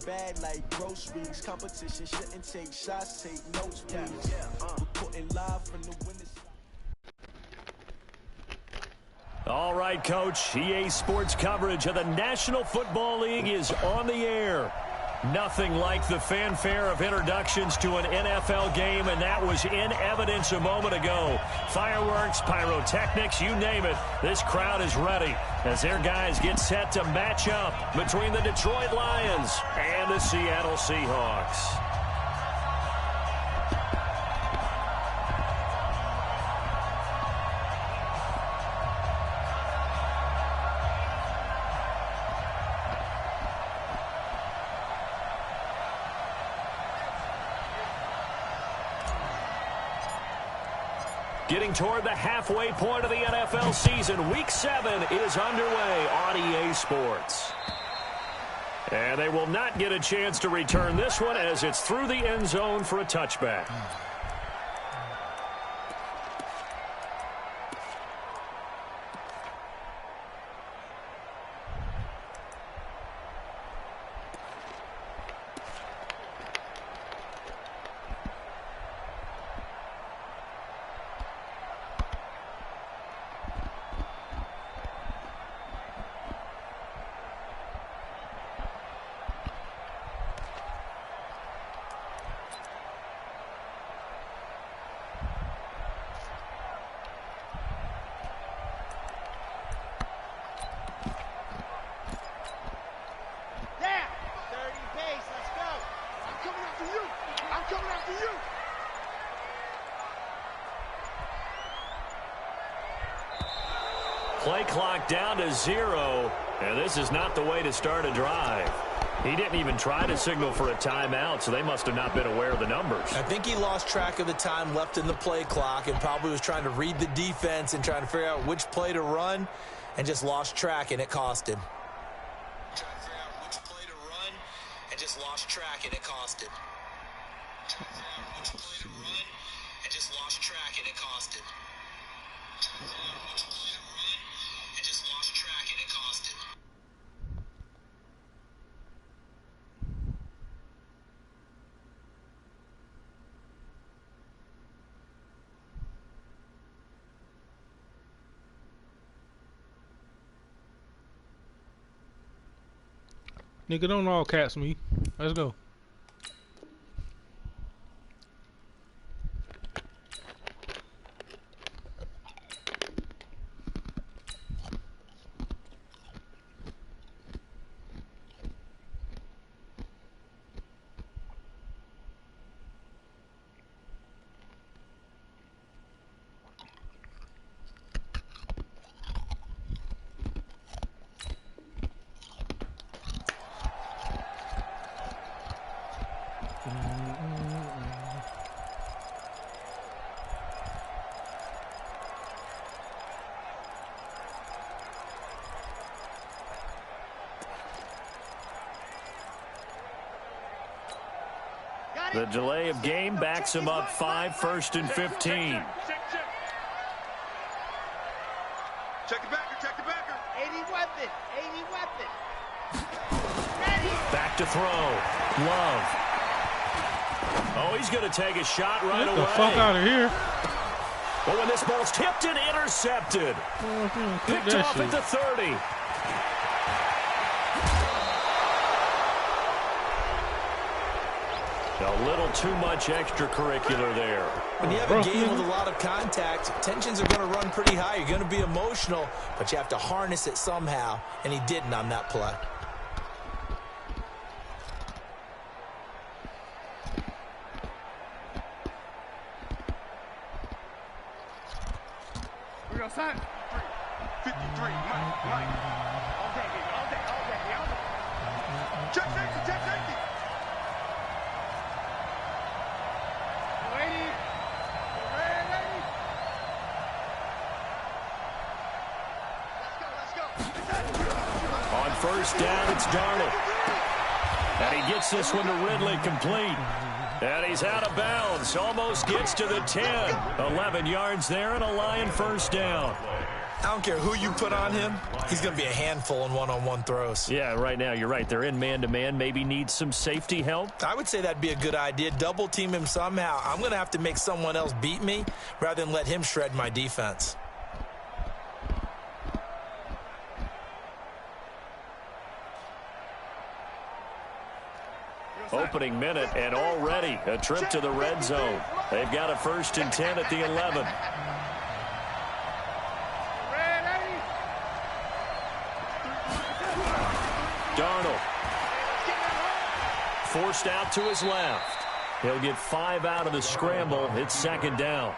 bag like groceries. Competition shouldn't take shots, take notes, please. We're putting live from the winner's side. All right, Coach. EA Sports coverage of the National Football League is on the air. Nothing like the fanfare of introductions to an NFL game, and that was in evidence a moment ago. Fireworks, pyrotechnics, you name it. This crowd is ready as their guys get set to match up between the Detroit Lions and the Seattle Seahawks. Getting toward the halfway point of the NFL season, Week 7 is underway on EA Sports. And they will not get a chance to return this one as it's through the end zone for a touchback. Play clock down to 0, and this is not the way to start a drive. He didn't even try to signal for a timeout, so they must have not been aware of the numbers. I think he lost track of the time left in the play clock and probably was trying to read the defense and trying to figure out which play to run and just lost track, and it cost him. Trying to figure out which play to run and just lost track, and it cost him. Trying to figure out which play to run and just lost track, and it cost him. Trying to figure out which play to run and just lost track, and it cost him. Nigga, don't all caps me. Let's go. The delay of game backs him up 5, 1st and 15. Check the backer, check the backer. 80 weapon, 80 weapon. Back to throw. Love. Oh, he's going to take a shot right away. Get the fuck out of here. But when this ball's tipped and intercepted. Picked off at the 30. A little too much extracurricular there. When you have a game with a lot of contact, tensions are going to run pretty high. You're going to be emotional, but you have to harness it somehow, and he didn't on that play. We got sign. 53, Mike. All day, baby, all day, all day, all day. Check safety, check safety. On first down, it's Darnold. And he gets this one to Ridley complete. And he's out of bounds. Almost gets to the 10. 11 yards there and a Lion first down. I don't care who you put on him, he's going to be a handful in one-on-one throws. Yeah, right now, you're right. They're in man-to-man. Maybe need some safety help. I would say that'd be a good idea. Double team him somehow. I'm going to have to make someone else beat me rather than let him shred my defense. Opening minute, and already a trip to the red zone. They've got a 1st and 10 at the 11. Darnold. Forced out to his left. He'll get 5 out of the scramble. It's 2nd down.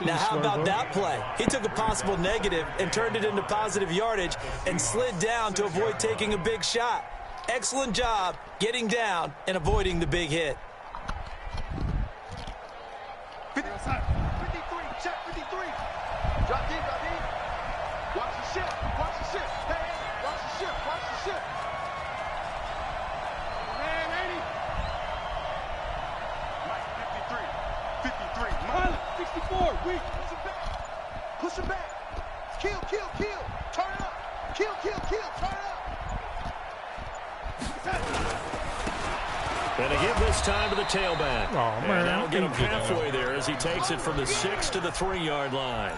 Now, how about that play? He took a possible negative and turned it into positive yardage and slid down to avoid taking a big shot. Excellent job getting down and avoiding the big hit. 53, check 53. Drop deep, drop deep. Watch the ship, watch the ship. Hey, watch the ship, watch the ship. Man, 80. Mike, 53, 53. Mike, 64, weak. Push it back. Push it back. Kill, kill, kill. Turn it up. Kill, kill, kill. Turn it up. And to give this time to the tailback. Oh, man. And that'll get him halfway there as he takes it from the 6 to the 3-yard line.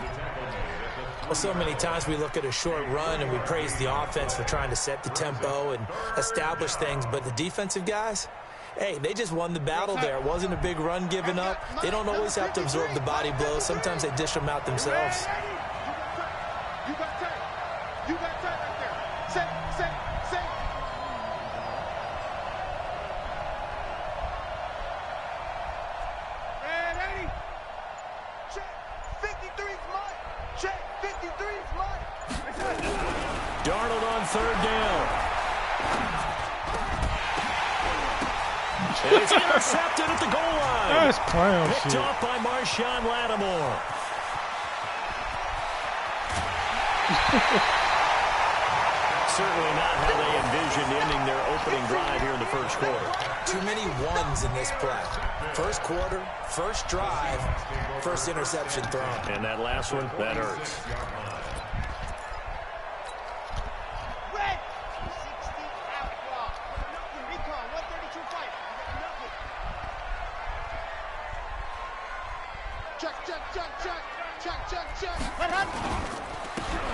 Well, so many times we look at a short run and we praise the offense for trying to set the tempo and establish things, but the defensive guys, hey, they just won the battle there. It wasn't a big run given up. They don't always have to absorb the body blows. Sometimes they dish them out themselves. You got tape. You got tape right there. Say. And 80. Check. 53's Mike. Check. 53's Mike. Darnold on 3rd down. And it's intercepted at the goal line. That's clown Picked shit. off by Marshawn Lattimore. Certainly not how they envisioned ending their opening drive here in the 1st quarter. Too many ones in this play. 1st quarter, 1st drive, 1st interception thrown. And that last one, that hurts. Red. 60 out block. Recon, 132 fight. Check.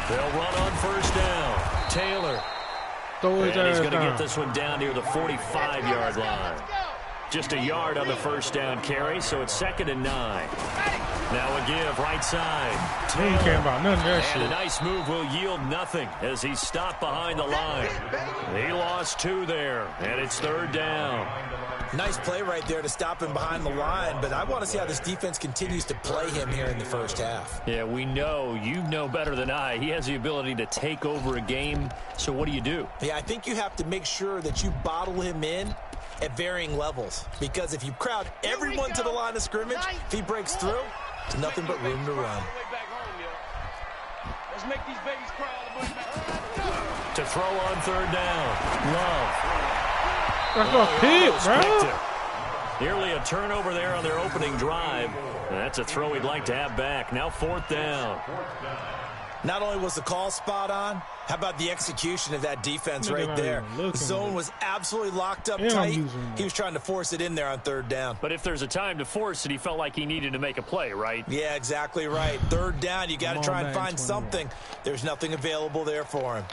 They'll run on 1st down. Taylor. Throw his And he's ass going to down. get this one down near the 45-yard line. Just a yard on the 1st down carry, so it's 2nd and 9. Now a give right side. He ain't care about none of that And a shit. nice move will yield nothing as he's stopped behind the line. He lost 2 there, and it's 3rd down. Nice play right there to stop him behind the line, but I want to see how this defense continues to play him here in the 1st half. Yeah, we know. You know better than I. He has the ability to take over a game, so what do you do? Yeah, I think you have to make sure that you bottle him in at varying levels, because if you crowd everyone to the line of scrimmage, if he breaks through, there's nothing but room to run. Let's make these babies cry all the way back. To throw on 3rd down. Love. That's a pick, bro. Picked it. Nearly a turnover there on their opening drive. And that's a throw he'd like to have back. Now 4th down. Not only was the call spot on, how about the execution of that defense right there? The zone was absolutely locked up tight. He was trying to force it in there on 3rd down. But if there's a time to force it, he felt like he needed to make a play, right? Yeah, exactly right. 3rd down, you got to try and find something. There's nothing available there for him.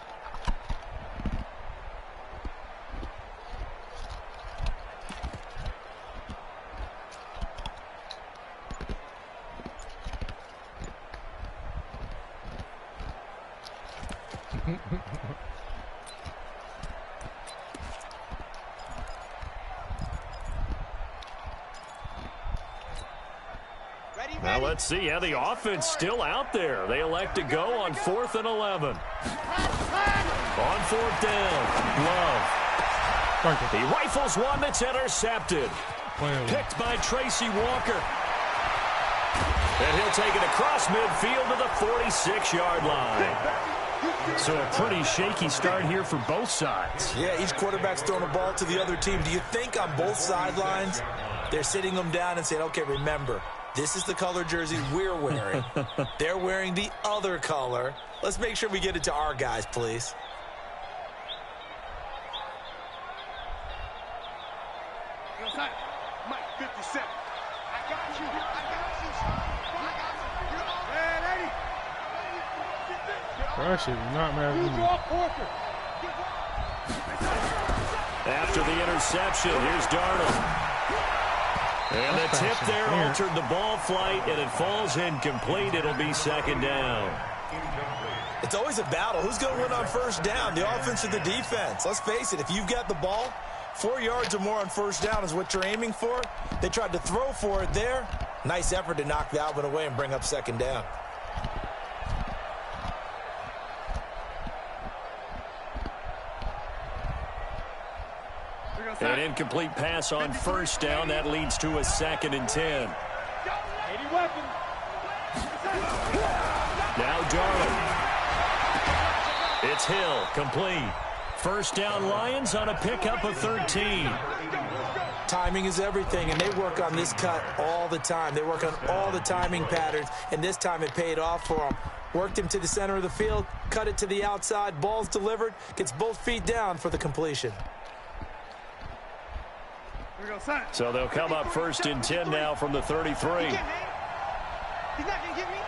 Now let's see how the offense still out there. They elect to go on 4th and 11. On 4th down, Love. He rifles one that's intercepted. Picked by Tracy Walker. And he'll take it across midfield to the 46-yard line. So a pretty shaky start here for both sides. Yeah, each quarterback's throwing a ball to the other team. Do you think on both sidelines they're sitting them down and saying, okay, remember, This is the color jersey we're wearing. They're wearing the other color. Let's make sure we get it to our guys, please. Mike 57. I got you. That shit is not mad at me. After the interception, here's Darnold. And the tip there altered the ball flight, and it falls incomplete. It'll be second down. It's always a battle. Who's going to win on first down, the offense or the defense? Let's face it, if you've got the ball, 4 yards or more on first down is what you're aiming for. They tried to throw for it there. Nice effort to knock that one away and bring up second down. An incomplete pass on first down. That leads to a 2nd and 10. Now Darnold. It's Hill, complete. First down Lions on a pickup of 13. Timing is everything, and they work on this cut all the time. They work on all the timing patterns, and this time it paid off for them. Worked him to the center of the field, cut it to the outside, ball's delivered, gets both feet down for the completion. So they'll come up 1st and 10 now from the 33. He's not going to get me.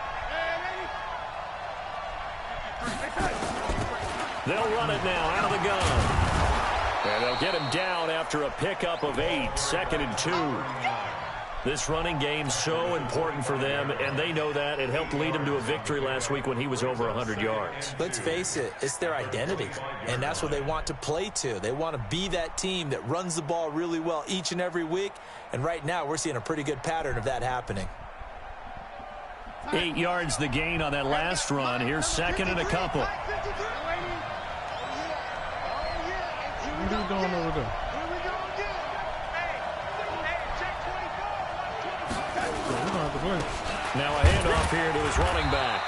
They'll run it now out of the gun. And they'll get him down after a pickup of 8, 2nd and 2. This running game's so important for them, and they know that. It helped lead them to a victory last week when he was over 100 yards. Let's face it, it's their identity, and that's what they want to play to. They want to be that team that runs the ball really well each and every week, and right now we're seeing a pretty good pattern of that happening. 8 yards the gain on that last run. Here's 2nd and a couple. What are you doing over there? Now a handoff here to his running back.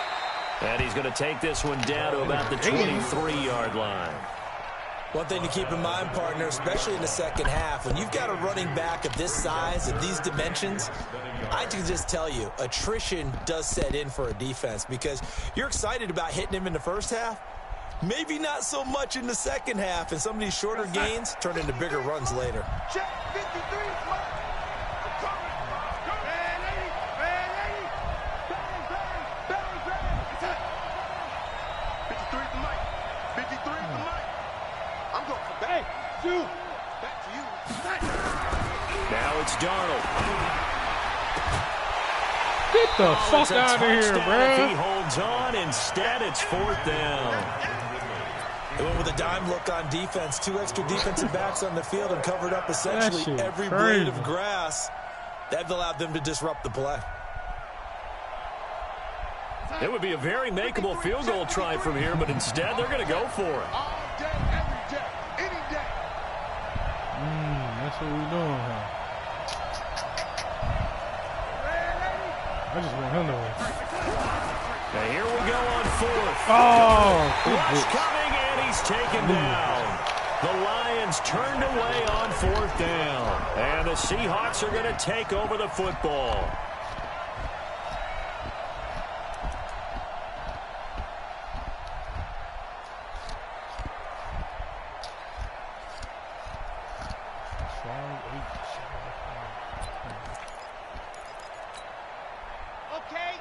And he's going to take this one down to about the 23-yard line. One thing to keep in mind, partner, especially in the second half, when you've got a running back of this size, of these dimensions, I can just tell you, attrition does set in for a defense because you're excited about hitting him in the first half, maybe not so much in the second half, and some of these shorter gains turn into bigger runs later. Check 53. Now it's Darnold. Get the fuck out of here, bro. He holds on. Instead, it's 4th down. They went with a dime look on defense. 2 extra defensive backs on the field and covered up essentially every blade of grass. That allowed them to disrupt the play. It would be a very makeable field goal try from here, but instead they're going to go for it. All day, every day, any day. That's what we're doing, huh? I just want him to win. Now here we go on 4th. Oh, Rush coming, and he's taken down. The Lions turned away on 4th down. And the Seahawks are going to take over the football.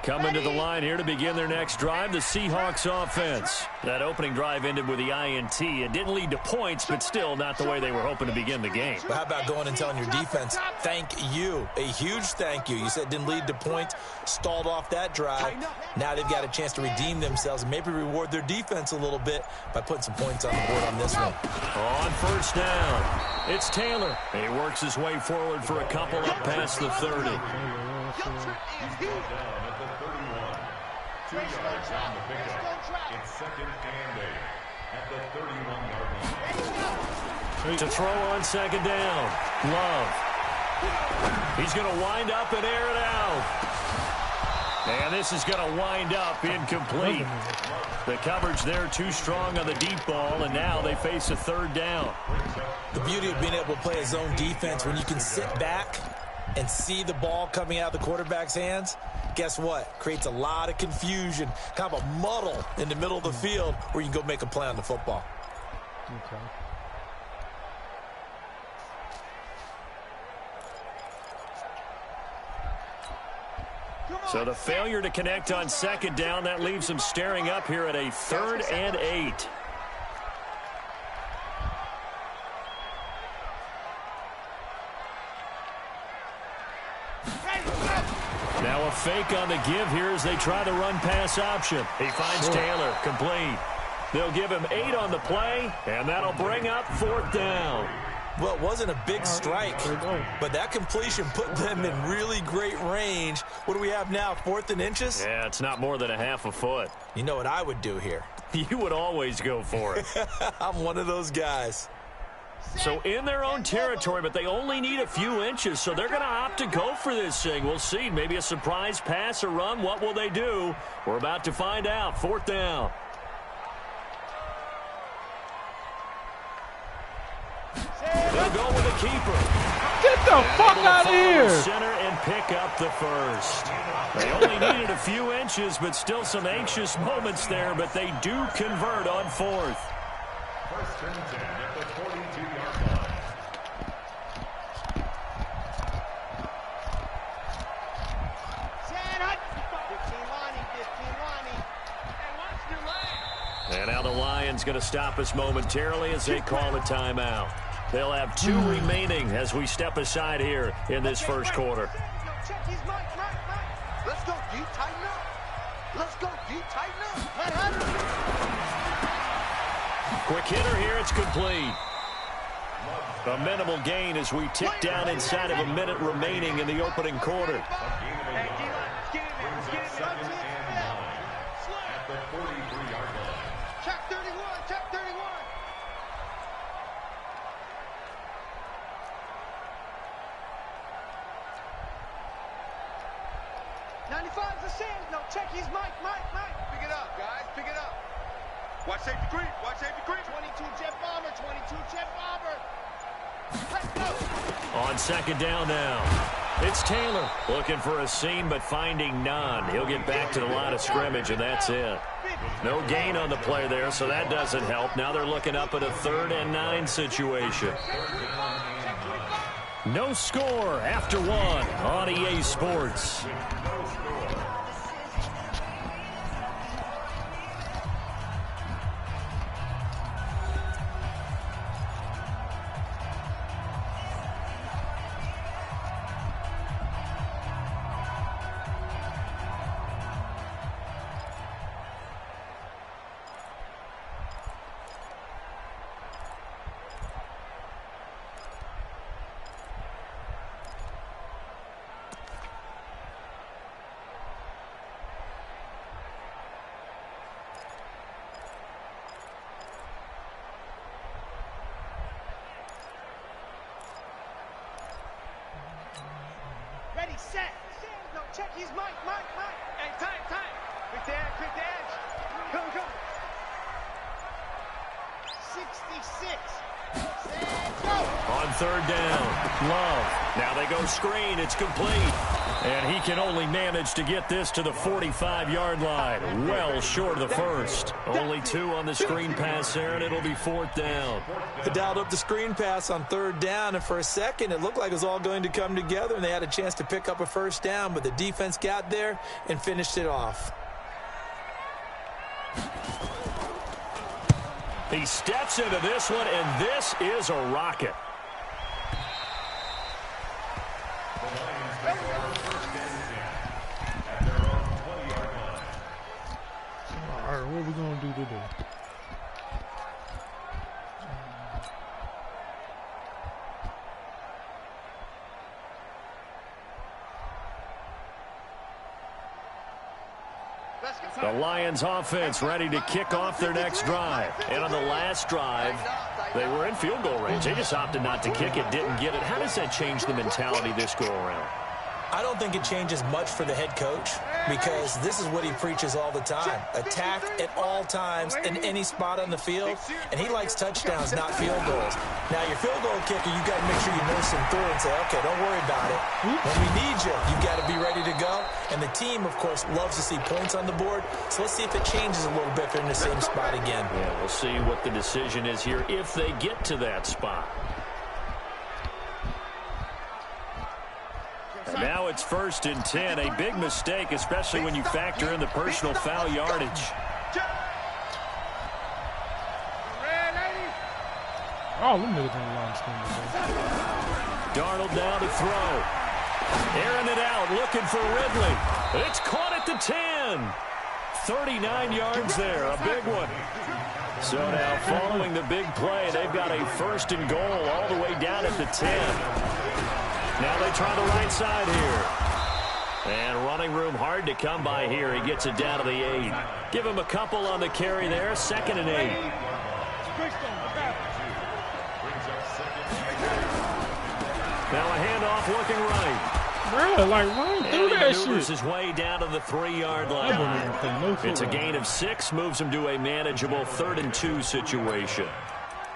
Coming to the line here to begin their next drive, the Seahawks offense. That opening drive ended with the INT. It didn't lead to points, but still not the way they were hoping to begin the game. But how about going and telling your defense, thank you, a huge thank you. You said it didn't lead to points, stalled off that drive. Now they've got a chance to redeem themselves and maybe reward their defense a little bit by putting some points on the board on this one. On first down, it's Taylor. He works his way forward for a couple up past the 30. It's 2nd and 8 at the 31-yard line. To throw on 2nd down, Love. He's going to wind up and air it out. And this is going to wind up incomplete. The coverage there too strong on the deep ball, and now they face a 3rd down. The beauty of being able to play a zone defense when you can sit back and see the ball coming out of the quarterback's hands, guess what? Creates a lot of confusion, kind of a muddle in the middle of the field where you can go make a play on the football. Okay. So the failure to connect on second down, that leaves them staring up here at a 3rd and 8. Now a fake on the give here as they try the run-pass option. He finds Taylor, complete. They'll give him 8 on the play, and that'll bring up 4th down. Well, it wasn't a big strike, but that completion put them in really great range. What do we have now, 4th and inches? Yeah, it's not more than a half a foot. You know what I would do here? You would always go for it. I'm one of those guys. So in their own territory, but they only need a few inches, so they're going to opt to go for this thing. We'll see. Maybe a surprise pass or run. What will they do? We're about to find out. 4th down. They'll go with a keeper. Get the fuck out of here! Center and pick up the first. They only needed a few inches, but still some anxious moments there, but they do convert on 4th. First and 10 at the 42-yard line. And now the Lions going to stop us momentarily as they call a timeout. They'll have 2 remaining as we step aside here in this first quarter. Let's go deep, tighten up. Let's go deep, tighten up. Quick hitter here, it's complete. A minimal gain as we tick down inside of a minute remaining in the opening quarter. At the 43-yard line. Check 31, check 31. 95's the same. No, check his Mike. Pick it up, guys. Pick it up. Watch safety creep. Watch safety creep. 22 jet bomber, 22 jet bomber. Let's go. On second down now. It's Taylor looking for a seam but finding none. He'll get back to the line of scrimmage and that's it. No gain on the play there, so that doesn't help. Now they're looking up at a 3rd and 9 situation. No score after 1 on EA Sports. Ready, set. No, check his Mike. Hey, time. Quick the edge. Come. 66. Set, go. On 3rd down, Love. Now they go screen. It's complete. And he can only manage to get this to the 45-yard line. Well short of the first. Only 2 on the screen pass there, and it'll be 4th down. They dialed up the screen pass on 3rd down, and for a second it looked like it was all going to come together, and they had a chance to pick up a first down, but the defense got there and finished it off. He steps into this one, and this is a rocket. Alright, what are we gonna do today? The Lions offense ready to kick off their next drive. And on the last drive, they were in field goal range. They just opted not to kick it, didn't get it. How does that change the mentality this go around? I don't think it changes much for the head coach because this is what he preaches all the time. Attack at all times in any spot on the field, and he likes touchdowns, not field goals. Now, your field goal kicker, you've got to make sure you nurse him through and say, okay, don't worry about it. When we need you, you've got to be ready to go. And the team, of course, loves to see points on the board. So let's see if it changes a little bit if they're in the same spot again. Yeah, we'll see what the decision is here if they get to that spot. And now it's 1st and 10. A big mistake, especially when you factor in the personal foul yardage. Oh, them niggas on the line screen. Darnold down to throw. Airing it out, looking for Ridley. It's caught at the 10. 39 yards there, a big one. So now following the big play, they've got a 1st and goal all the way down at the 10. Now they try the right side here. And running room hard to come by here. He gets it down to the 8. Give him a couple on the carry there. 2nd and 8. Now a handoff looking right. Bro, like run through that shit. Maneuvers his way down to the 3-yard line. It's a gain of 6. Moves him to a manageable 3rd and 2 situation.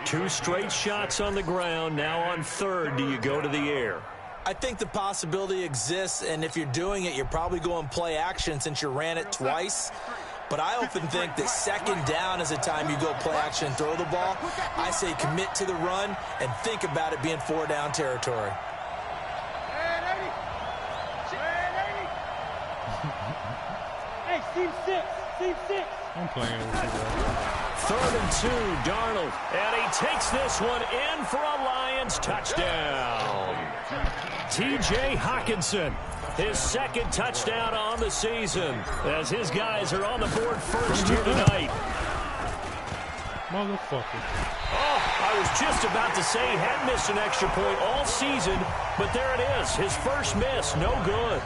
2 straight shots on the ground. Now on 3rd, do you go to the air? I think the possibility exists, and if you're doing it, you're probably going play action since you ran it twice. But I often think that 2nd down is the time you go play action and throw the ball. I say commit to the run and think about it being 4-down territory. Hey, team 6, team 6. I'm playing with you, bro. 3rd and 2, Darnold. And he takes this one in for a Lions touchdown. T.J. Hockenson, his 2nd touchdown on the season, as his guys are on the board first here tonight. Motherfucker. Oh, I was just about to say he hadn't missed an extra point all season, but there it is, his first miss, no good.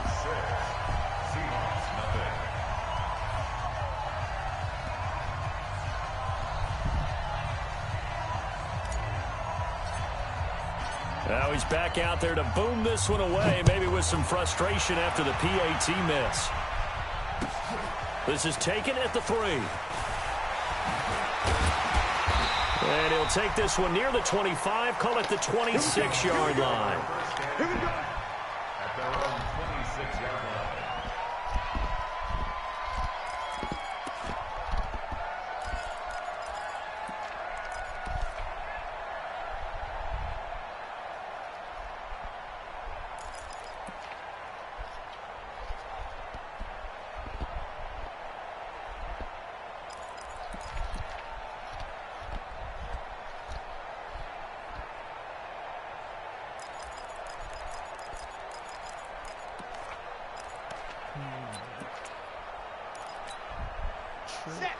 Now he's back out there to boom this one away, maybe with some frustration after the PAT miss. This is taken at the 3. And he'll take this one near the 25, call it the 26-yard line. Here we go. At their own 26-yard line.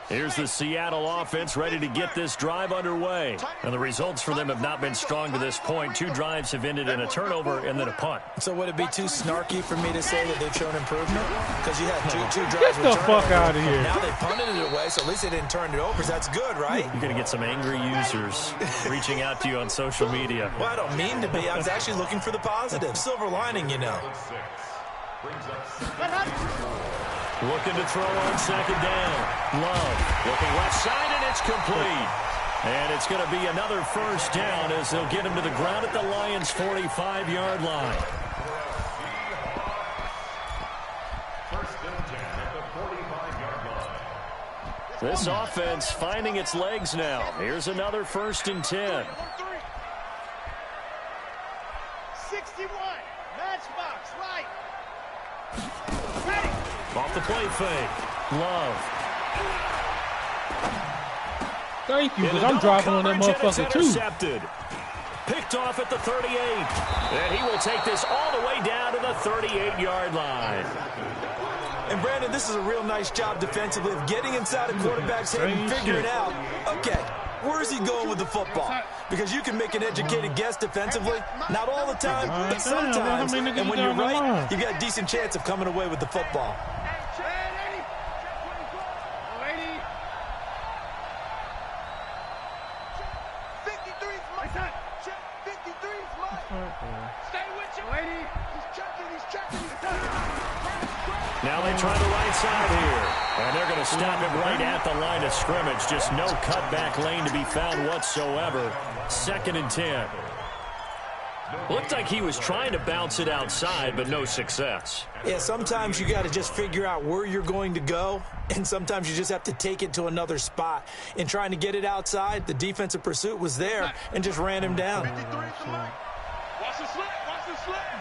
Here's the Seattle offense ready to get this drive underway. And the results for them have not been strong to this point. 2 drives have ended in a turnover and then a punt. So would it be too snarky for me to say that they've shown improvement? Because you had two drives Get the fuck out of here. Now they punted it away, so at least they didn't turn it over. So that's good, right? You're going to get some angry users reaching out to you on social media. Well, I don't mean to be. I was actually looking for the positive. Silver lining, you know. Looking to throw on 2nd down. Love looking left side, and it's complete. And it's going to be another 1st down as they'll get him to the ground at the Lions' 45-yard line. 1st and 10 at the 45-yard line. This offense finding its legs now. Here's another 1st and 10. 61, matchbox, right. Ready. Off the play fake. Love. Thank you, because I'm driving on that motherfucker too. Intercepted. Picked off at the 38. And he will take this all the way down to the 38-yard line. And Brandon, this is a real nice job defensively of getting inside a quarterback's head and figuring out, okay, where is he going with the football? Because you can make an educated guess defensively. Not all the time, but sometimes. And when you're right, you've got a decent chance of coming away with the football. Stay with you, lady. He's checking. Now they try the right side here. And they're going to stop him right at the line of scrimmage. Just no cutback lane to be found whatsoever. 2nd and 10. Looked like he was trying to bounce it outside, but no success. Yeah, sometimes you got to just figure out where you're going to go, and sometimes you just have to take it to another spot. In trying to get it outside, the defensive pursuit was there and just ran him down. Watch the slant. Watch the slant.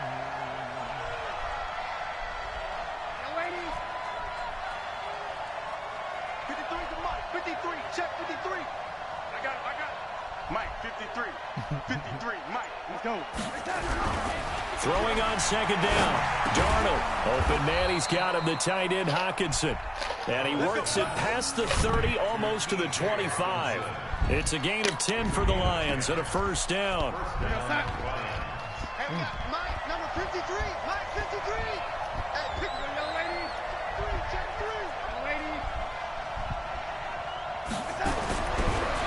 Yo, lady. 53 to Mike. 53. Check 53. I got it. Mike, 53. 53. Mike, let's go. Throwing on 2nd down. Darnold. Open man, he's got him, the tight end Hockenson. And he works it past the 30, almost to the 25. It's a gain of 10 for the Lions and a 1st down. Mike, number 53. Mike, 53. Hey, pick the young lady. 3, check 3. Young lady.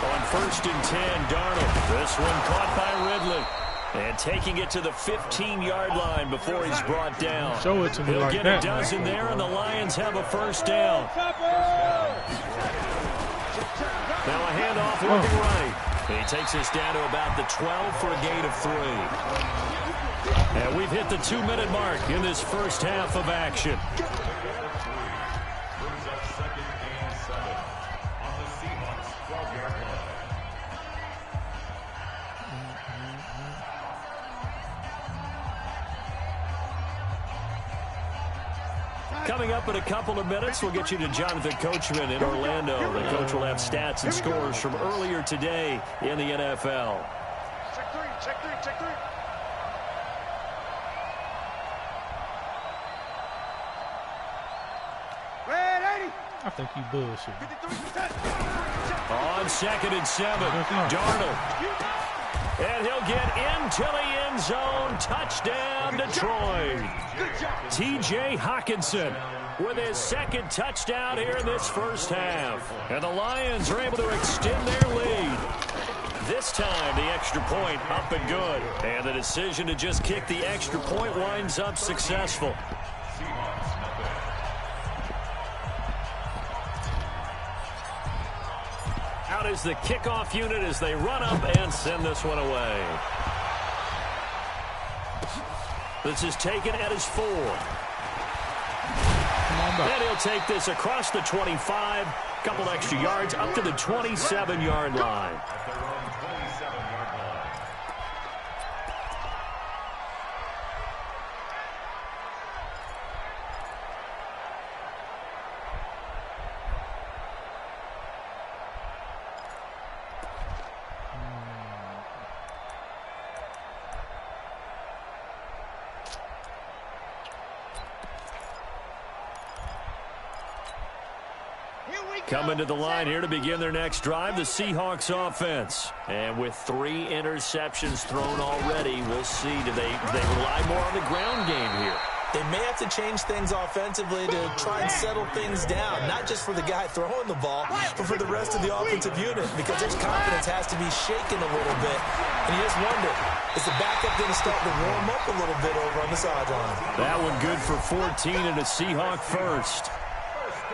On 1st and 10, Darnold. This one caught by Ridley. And taking it to the 15-yard line before he's brought down. Show it to me He'll like get that. a dozen there, and the Lions have a 1st down. Now a handoff looking right. And he takes us down to about the 12 for a gain of 3. And we've hit the 2-minute mark in this first half of action. Brings up 2nd and 7 on the Seahawks 12-yard line. Coming up in a couple of minutes, we'll get you to Jonathan Coachman in Orlando. The coach will have stats and scores from earlier today in the NFL. Check 3. Check 3. Check 3. Red 80. I think you bullshit. 53. On 2nd and 7, Darnold. And he'll get into the end zone. Touchdown, Detroit. T.J. Hockenson with his 2nd touchdown here in this first half. And the Lions are able to extend their lead. This time, the extra point up and good. And the decision to just kick the extra point winds up successful. Out is the kickoff unit as they run up and send this one away. This is taken at his 4. And he'll take this across the 25. Couple extra yards up to the 27-yard line. At their own 27-yard line. Coming to the line here to begin their next drive, the Seahawks offense. And with 3 interceptions thrown already, we'll see. Do they rely more on the ground game here? They may have to change things offensively to try and settle things down, not just for the guy throwing the ball, but for the rest of the offensive unit, because their confidence has to be shaken a little bit. And you just wonder, is the backup going to start to warm up a little bit over on the sideline? That one good for 14 and a Seahawk first.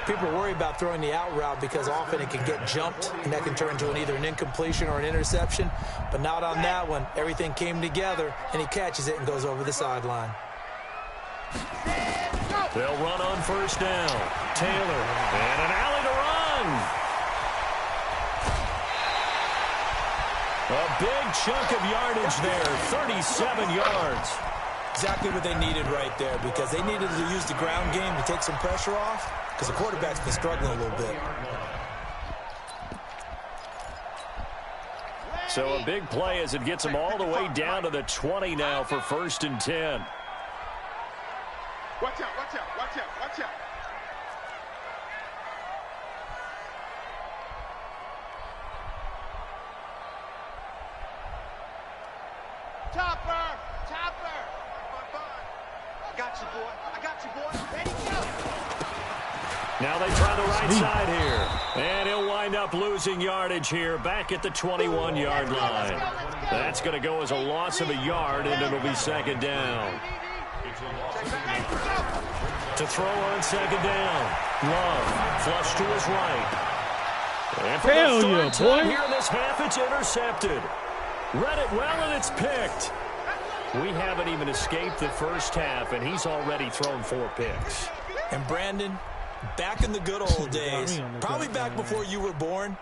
People worry about throwing the out route because often it can get jumped, and that can turn into either an incompletion or an interception. But not on that one. Everything came together, and he catches it and goes over the sideline. They'll run on 1st down. Taylor, and an alley to run. A big chunk of yardage there, 37 yards. Exactly what they needed right there, because they needed to use the ground game to take some pressure off, because the quarterback's been struggling a little bit. So a big play as it gets them all the way down to the 20 now for 1st and 10. Watch out, watch out, watch out, watch out. Topper! Topper! I got you, boy. I got you, boy. Ready, go! Now they try the right side here. And he'll wind up losing yardage here back at the 21-yard line. Let's go, let's go. That's going to go as a loss of a yard, and it'll be second down. To throw on second down. Love, flush to his right. And for Hell the yeah, third time boy. here in this half, it's intercepted. Read it well, and it's picked. We haven't even escaped the first half, and he's already thrown 4 picks. And Brandon, back in the good old days, probably back before you were born,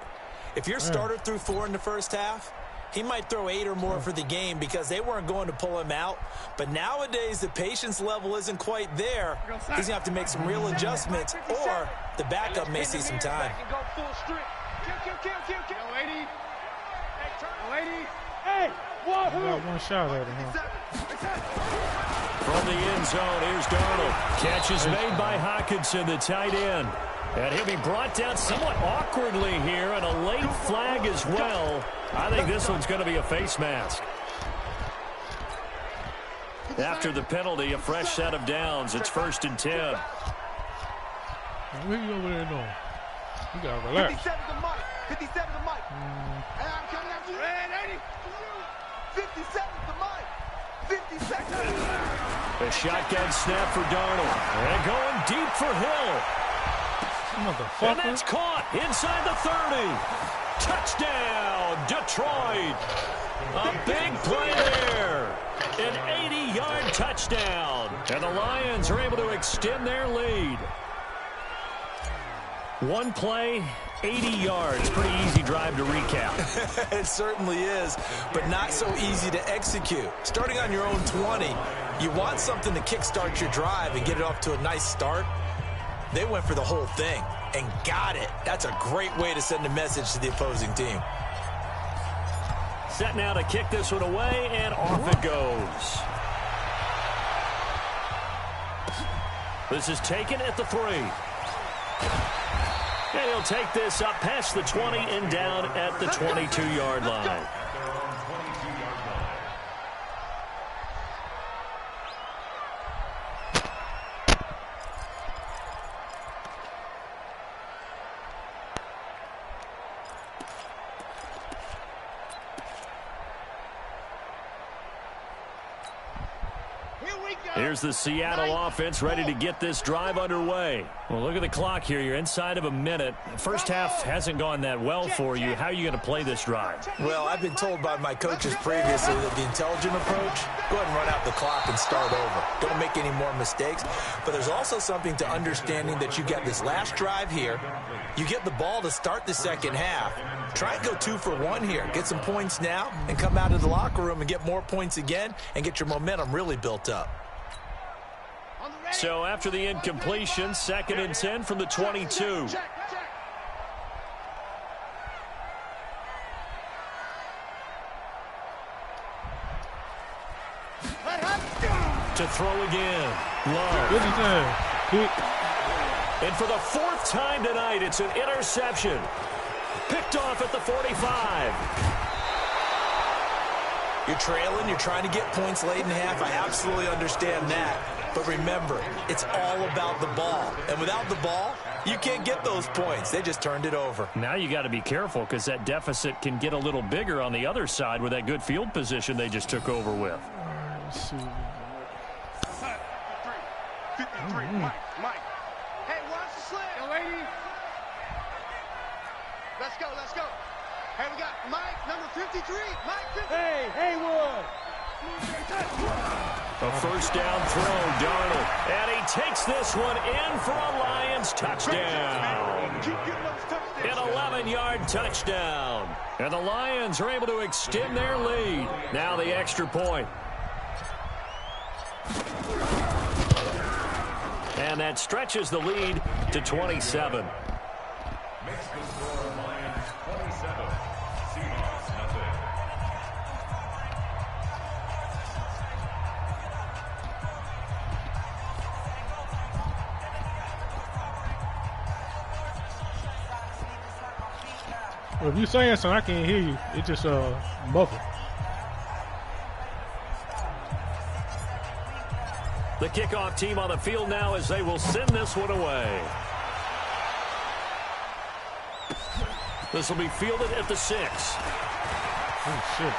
if your starter threw 4 in the first half, he might throw 8 or more for the game because they weren't going to pull him out. But nowadays, the patience level isn't quite there. He's going to have to make some real adjustments, or the backup may see some time. Hey, Got one shot at him, huh? From the end zone, here's Darnold. Catch is made by Hockenson, the tight end. And he'll be brought down somewhat awkwardly here, and a late flag as well. I think this one's going to be a face mask. After the penalty, a fresh set of downs. It's 1st and 10. What are you over there doing? You got to relax. 57 to Mike. 57 to Mike. Hey, I'm coming after you. 57 to Mike. 57. A shotgun snap for Darnold. And going deep for Hill. And that's caught inside the 30. Touchdown, Detroit. A big play there. An 80-yard touchdown. And the Lions are able to extend their lead. One play, 80 yards. Pretty easy drive to recap. It certainly is, but not so easy to execute. Starting on your own 20, you want something to kickstart your drive and get it off to a nice start. They went for the whole thing and got it. That's a great way to send a message to the opposing team. Set now to kick this one away, and off it goes. This is taken at the 3. And he'll take this up past the 20 and down at the 22-yard line. Here's the Seattle offense ready to get this drive underway. Well, look at the clock here. You're inside of a minute. First half hasn't gone that well for you. How are you going to play this drive? Well, I've been told by my coaches previously that the intelligent approach, go ahead and run out the clock and start over. Don't make any more mistakes. But there's also something to understanding that you get this last drive here. You get the ball to start the second half. Try and go 2 for 1 here. Get some points now and come out of the locker room and get more points again and get your momentum really built up. So after the incompletion, 2nd and 10 from the 22. To throw again. Love. Good time. And for the 4th time tonight, it's an interception. Picked off at the 45. You're trailing. You're trying to get points late in the half. I absolutely understand that. But remember, it's all about the ball. And without the ball, you can't get those points. They just turned it over. Now you got to be careful because that deficit can get a little bigger on the other side with that good field position they just took over with. Let's see. 53, Mike. Hey, watch the slant. Yo, lady. Let's go, let's go. Hey, we got Mike, number 53. Mike, 53. Hey, Haywood. A first down throw, Darnold. And he takes this one in for a Lions touchdown. Keep getting those touchdowns. An 11-yard touchdown. And the Lions are able to extend their lead. Now the extra point. And that stretches the lead to 27. Makes the score Lions 27. Seahawks nothing. Well, if you're saying something, I can't hear you. It just muffled. The kickoff team on the field now as they will send this one away. This will be fielded at the 6. Oh, shit.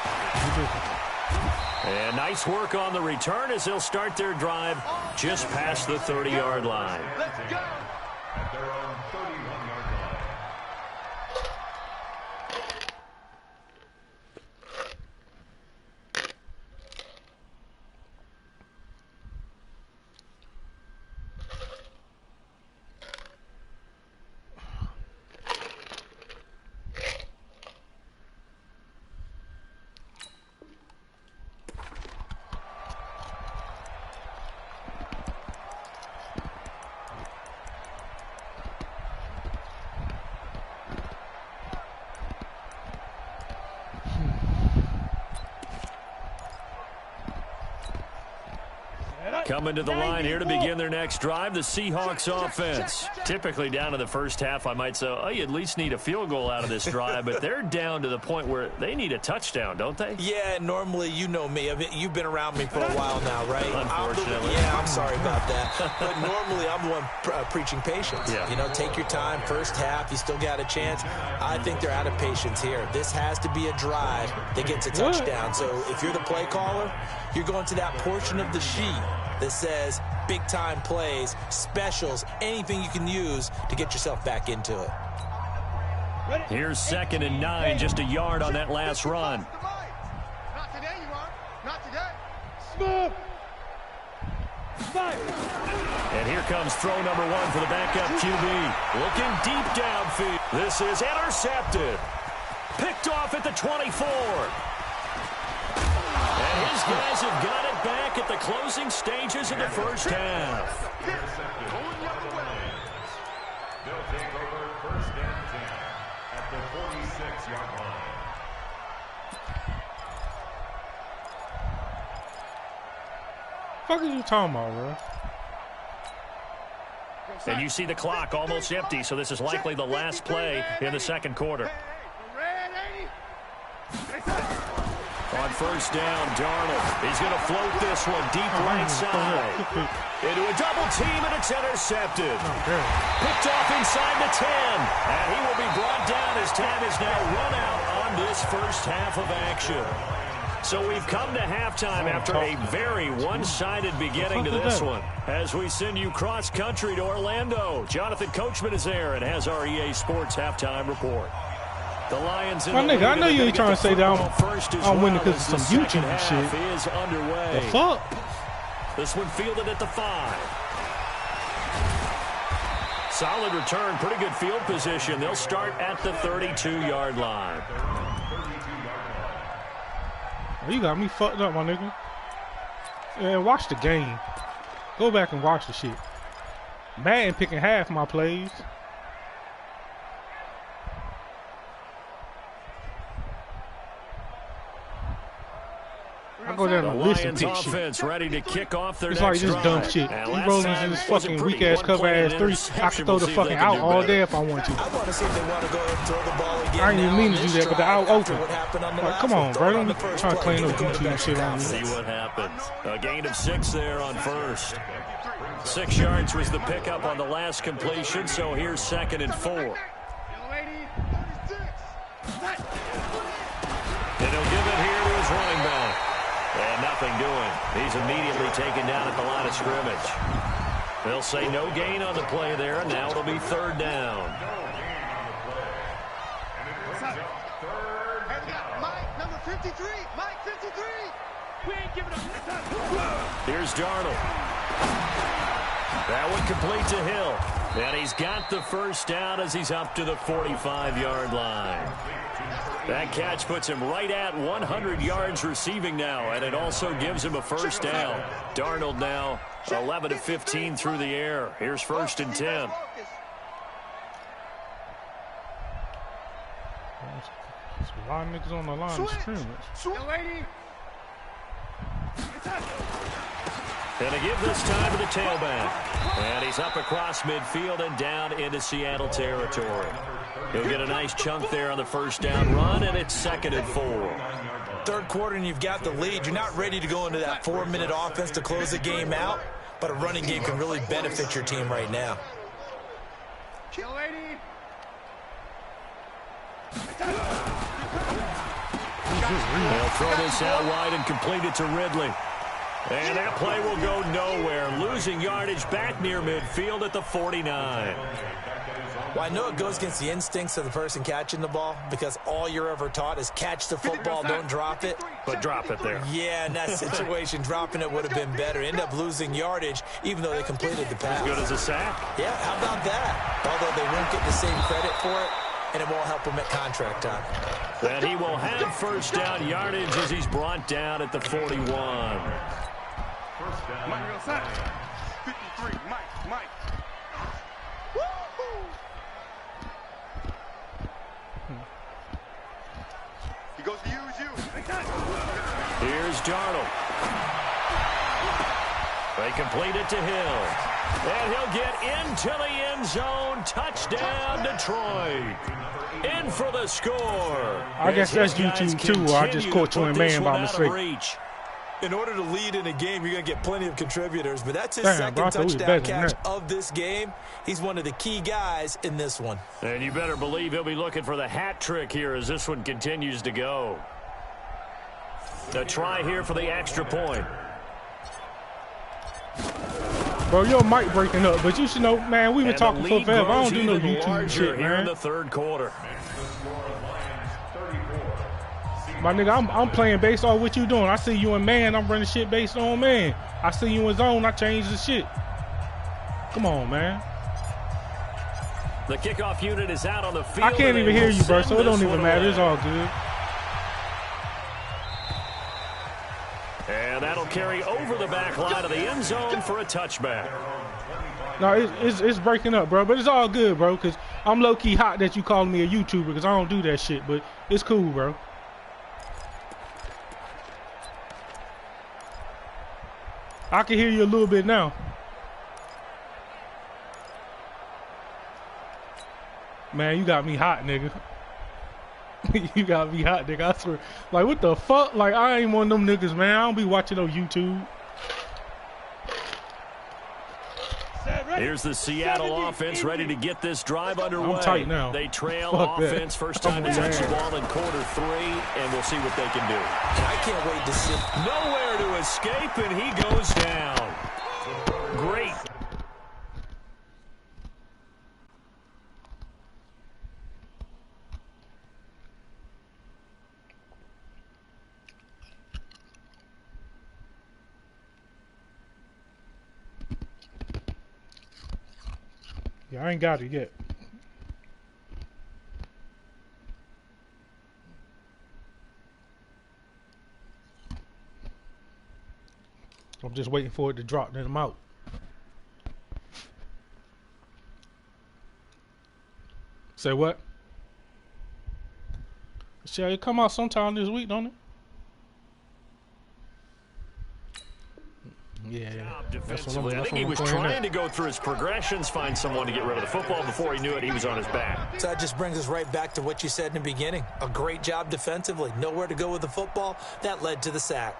And nice work on the return as they'll start their drive just past the 30-yard line. Let's go. At their own 31-yard line. Coming to the line here to begin their next drive, the Seahawks offense. Typically down to the first half, I might say, oh, you at least need a field goal out of this drive, but they're down to the point where they need a touchdown, don't they? Yeah, normally, you know me. I mean, you've been around me for a while now, right? Unfortunately. I'm sorry about that. But normally, I'm the one preaching patience. Yeah. You know, take your time. First half, you still got a chance. I think they're out of patience here. This has to be a drive that gets a touchdown. So if you're the play caller, you're going to that portion of the sheet that says big-time plays, specials, anything you can use to get yourself back into it. Here's 2nd and 9, just a yard on that last run. Not today, you are. Not today. Smooth. And here comes throw number 1 for the backup QB. Looking deep downfield. This is intercepted. Picked off at the 24. And his guys have got it back at the closing stages of the first half. They'll take over 1st and 10 at the 46-yard line. What the fuck are you talking about, bro? And you see the clock almost empty, so this is likely the last play in the second quarter. On 1st down, Darnold. He's going to float this one deep right side. Into a double team, and it's intercepted. Picked off inside the 10. And he will be brought down as time is now run out on this first half of action. So we've come to halftime after a very one-sided beginning to this one. As we send you cross-country to Orlando, Jonathan Coachman is there and has our EA Sports halftime report. The Lions in My the nigga, I lead, know and you they're ain't gonna trying to say get the that football first as I'm winning well because as of some the second YouTube half shit. is underway. The fuck? This one fielded at the 5. Solid return, pretty good field position. They'll start at the 32-yard line. Oh, you got me fucked up, my nigga. And watch the game. Go back and watch the shit. Madden picking half my plays. I go down The and listen Lions to shit. offense ready to kick off their It's next like this dumb drive. shit. And He last rolling time into this was a fucking pretty weak ass cover ass one-pointed 3. I could interception. throw We'll the see if fucking they can out do all better. day if I want to. I want to see if they want to go ahead and throw the ball again. I ain't even now mean on to do this that, but the drive out after open. what happened on the Like, last come one. on, Throw bro. it Don't on be the first trying to play. claim no Give the YouTube quarterback shit some on me. confidence. See what happens. A gain of 6 there on first. 6 yards was the pickup on the last completion, so here's 2nd and 4. Young lady, 36. And he'll give it here to his running back. And nothing doing. He's immediately taken down at the line of scrimmage. They'll say no gain on the play there, and now it'll be 3rd down. Hey, we got Mike, number 53. Mike, 53. We ain't giving up this time. Here's Darnold. That one complete to Hill. And he's got the first down as he's up to the 45-yard line. That catch puts him right at 100 yards receiving now, and it also gives him a first down. Darnold now 11 of 15 through the air. Here's 1st and 10. There's a lot of niggas on the line of scrimmage. Young lady. And they give this time to the tailback. And he's up across midfield and down into Seattle territory. He'll get a nice chunk there on the first down run, and it's 2nd and 4. Third quarter, and you've got the lead. You're not ready to go into that 4-minute offense to close the game out, but a running game can really benefit your team right now. Young lady. They'll throw this out wide and complete it to Ridley. And that play will go nowhere. Losing yardage back near midfield at the 49. Well, I know it goes against the instincts of the person catching the ball because all you're ever taught is catch the football, don't drop it. But drop it there. Yeah, in that situation, dropping it would have been better. End up losing yardage, even though they completed the pass. As good as a sack. Yeah, how about that? Although they won't get the same credit for it, and it won't help them at contract time. And he will have first down yardage as he's brought down at the 41. First down. Mike outside. 53. Mike. He goes to use you. Here's Darnold. They complete it to Hill. And he'll get into the end zone. Touchdown, Detroit. In for the score. I guess that's YouTube too. I just caught you in man by mistake. In order to lead in a game, you're going to get plenty of contributors, but that's his Damn, second touchdown catch that. of this game. He's one of the key guys in this one. And you better believe he'll be looking for the hat trick here as this one continues to go. A try here for the extra point. Bro, your mic breaking up, but you should know, man, we've been talking for forever. I don't do no YouTube shit, here in man. the third quarter. My nigga, I'm playing based on what you doing. I see you in man, I'm running shit based on man. I see you in zone, I change the shit. Come on, man. The kickoff unit is out on the field. I can't even hear you, bro, so it don't even matter. It's all good. And that'll carry over the back line of the end zone for a touchback. No, it's breaking up, bro, but it's all good, bro, because I'm low-key hot that you calling me a YouTuber because I don't do that shit, but it's cool, bro. I can hear you a little bit now. Man, you got me hot, nigga. You got me hot, nigga. I swear. Like, what the fuck? Like, I ain't one of them niggas, man. I don't be watching no YouTube. Here's the Seattle offense ready to get this drive underway. I'm tight now. They trail Fuck offense. that. First time to touch the ball in quarter 3, and we'll see what they can do. I can't wait to see. Nowhere to escape, and he goes down. Great. Yeah, I ain't got it yet. I'm just waiting for it to drop, then I'm out. Say what? Shall it come out sometime this week, don't it? Yeah, that's what I think he was trying to go through his progressions, find someone to get rid of the football. Before he knew it, he was on his back. So that just brings us right back to what you said in the beginning. A great job defensively. Nowhere to go with the football. That led to the sack.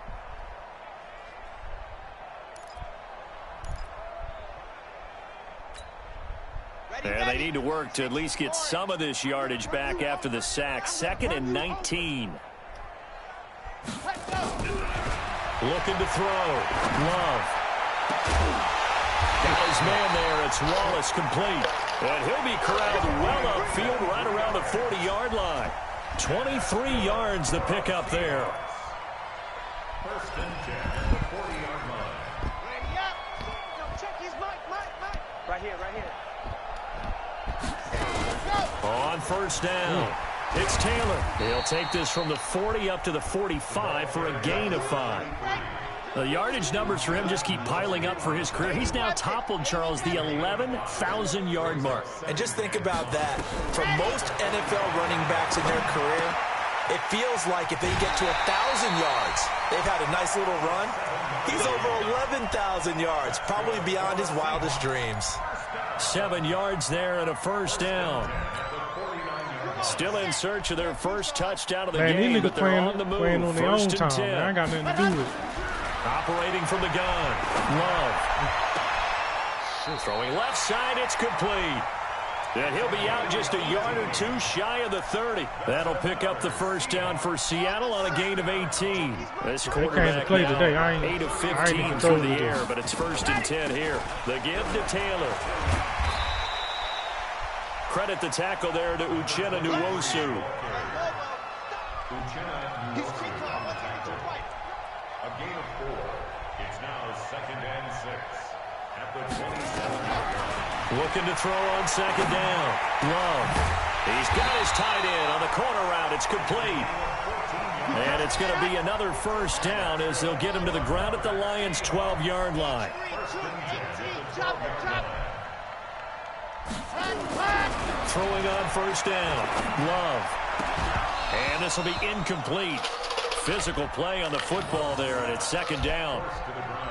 And they need to work to at least get some of this yardage back after the sack. 2nd and 19. Looking to throw. Love. Got his man there. It's Wallace complete. And he'll be corralled well upfield right around the 40-yard line. 23 yards the pickup there. First and 10 at the 40-yard line. Ready up. No, check his mic. Right here. On first down, it's Taylor. He'll take this from the 40 up to the 45 for a gain of 5. The yardage numbers for him just keep piling up for his career. He's now toppled, Charles, the 11,000-yard mark. And just think about that. For most NFL running backs in their career, it feels like if they get to 1,000 yards, they've had a nice little run. He's over 11,000 yards, probably beyond his wildest dreams. 7 yards there and a first down. Still in search of their first touchdown of the game, these niggas but they're on the move. playing on their own First and time. 10. Man, I ain't got nothing to do with it. Operating from the gun. Love. Throwing left side, it's complete. And he'll be out just a yard or two shy of the 30. That'll pick up the first down for Seattle on a gain of 18. This quarterback play now today. 8 of 15 through the air, but it's 1st and 10 here. The give to Taylor. Credit the tackle there to Uchenna Nwosu. A gain of 4. It's now 2nd and 6 at the 27. Looking to throw on 2nd down. Love. He's got his tight end on the corner route. It's complete. And it's going to be another 1st down as they'll get him to the ground at the Lions' 12-yard line. Throwing on 1st down. Love. And this will be incomplete. Physical play on the football there, and it's 2nd down.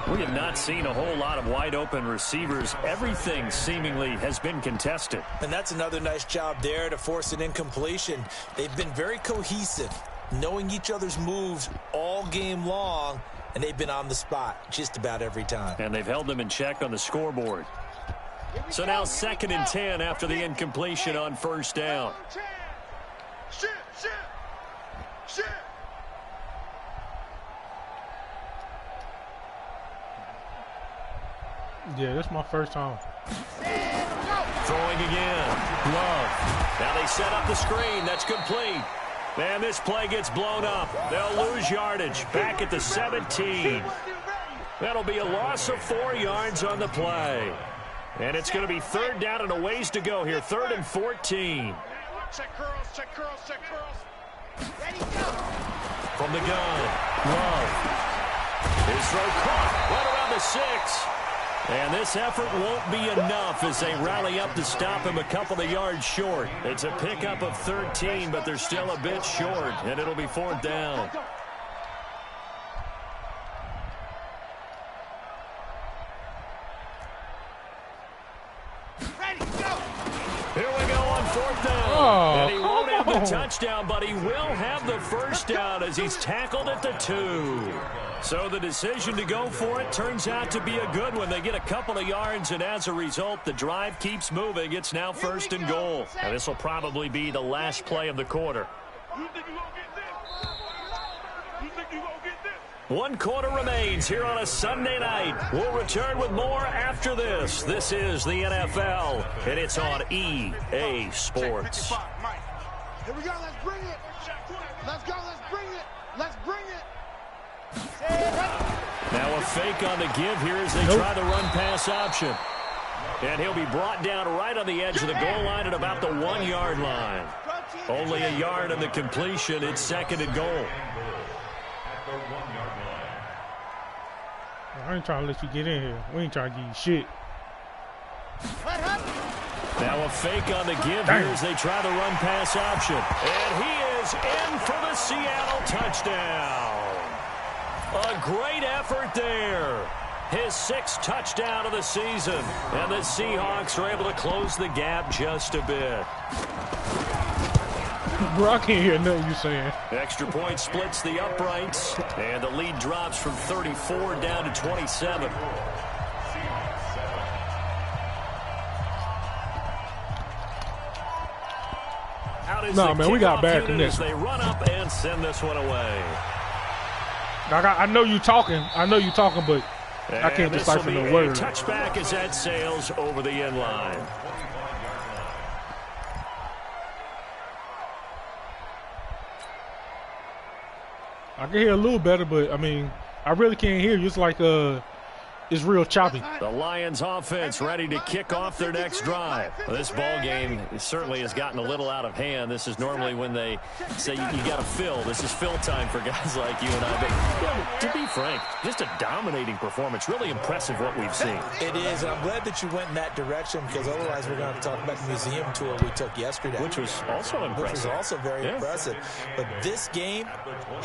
We have not seen a whole lot of wide-open receivers. Everything seemingly has been contested. And that's another nice job there to force an incompletion. They've been very cohesive, knowing each other's moves all game long, and they've been on the spot just about every time. And they've held them in check on the scoreboard. So now 2nd and 10 after the incompletion on 1st down. Shoot, shoot, shoot. Yeah, this is my first time. Throwing again. Love. Now they set up the screen. That's complete. And this play gets blown up. They'll lose yardage. Back at the 17. That'll be a loss of 4 yards on the play. And it's going to be 3rd down and a ways to go here. 3rd and 14. Check curls, check curls, check curls. Ready, go. From the gun. Love. His throw caught right around the 6. And this effort won't be enough as they rally up to stop him a couple of yards short. It's a pickup of 13, but they're still a bit short, and it'll be 4th down. Ready, go. Here we go on 4th down. And he won't have the touchdown, but he will have the 1st down as he's tackled at the 2. So the decision to go for it turns out to be a good one. They get a couple of yards, and as a result, the drive keeps moving. It's now 1st and goal. And this will probably be the last play of the quarter. You think you gonna get this? You think you gonna get this? 1 quarter remains here on a Sunday night. We'll return with more after this. This is the NFL, and it's on EA Sports. Here we go, let's bring it. Let's go, let's bring it. Let's bring it. Now a fake on the give here as they try the run-pass option. And he'll be brought down right on the edge of the goal line at about the 1-yard line. Only a yard on the completion. It's 2nd and goal. I ain't trying to let you get in here. We ain't trying to give you shit. Now a fake on the give here as they try the run-pass option. And he is in for the Seattle touchdown. A great effort there. His 6th touchdown of the season. And the Seahawks are able to close the gap just a bit. Bro, I can't hear nothing you're saying. Extra point splits the uprights. And the lead drops from 34 down to 27. No, man, we got bad connection. They run up and send this one away. I know you talking. I know you talking, but I can't decipher no word. Touchback as that sails over the end line. I can hear a little better, but I mean, I really can't hear you. It's like it's real choppy. The Lions offense ready to kick off their next drive. Well, this ball game certainly has gotten a little out of hand. This is normally when they say you got to fill. This is fill time for guys like you and I. But yeah, to be frank, just a dominating performance. Really impressive what we've seen. It is, and I'm glad that you went in that direction because otherwise we're going to have to talk about the museum tour we took yesterday. Which was also impressive. Which was also very impressive. But this game,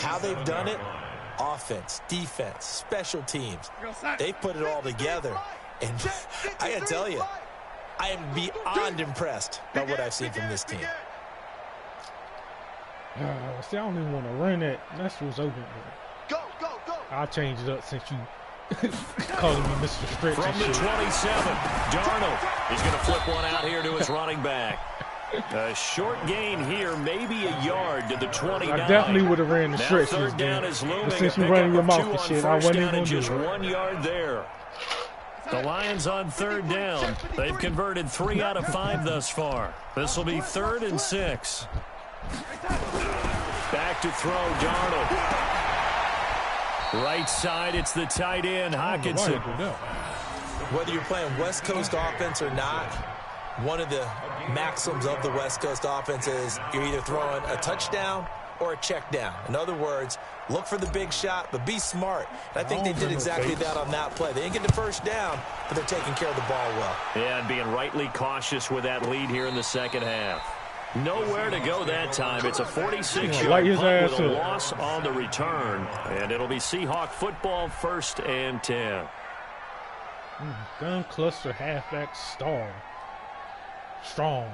how they've done it, offense, defense, special teams, they put it all together. And I gotta tell you, I am beyond impressed by what I've seen from this team. See, I don't even want to run that. That's what's open. Go, go, go. I'll change it up since you Calling me Mr. Stretch From and the shit. 27, Darnold. He's going to flip one out here to his running back. A short gain here, maybe a yard to the 29. I definitely would have ran the Now stretches, third down man. is looming. But since A you running your pickup of mouth and 2 shit, on I first wasn't down even and gonna just do it. 1 yard there. The Lions on third down. They've converted 3 out of 5 thus far. This will be 3rd and 6. Back to throw, Darnold. Right side, it's the tight end, Hockenson. Whether you're playing West Coast offense or not, one of the maxims of the West Coast offense is you're either throwing a touchdown or a check down. In other words, look for the big shot, but be smart. And I think they did exactly that on that play. They didn't get the first down, but they're taking care of the ball well. Yeah, and being rightly cautious with that lead here in the second half. Nowhere to go that time. It's a 46-yard punt with a loss on the return. And it'll be Seahawk football, 1st and 10. Gun cluster halfback strong. I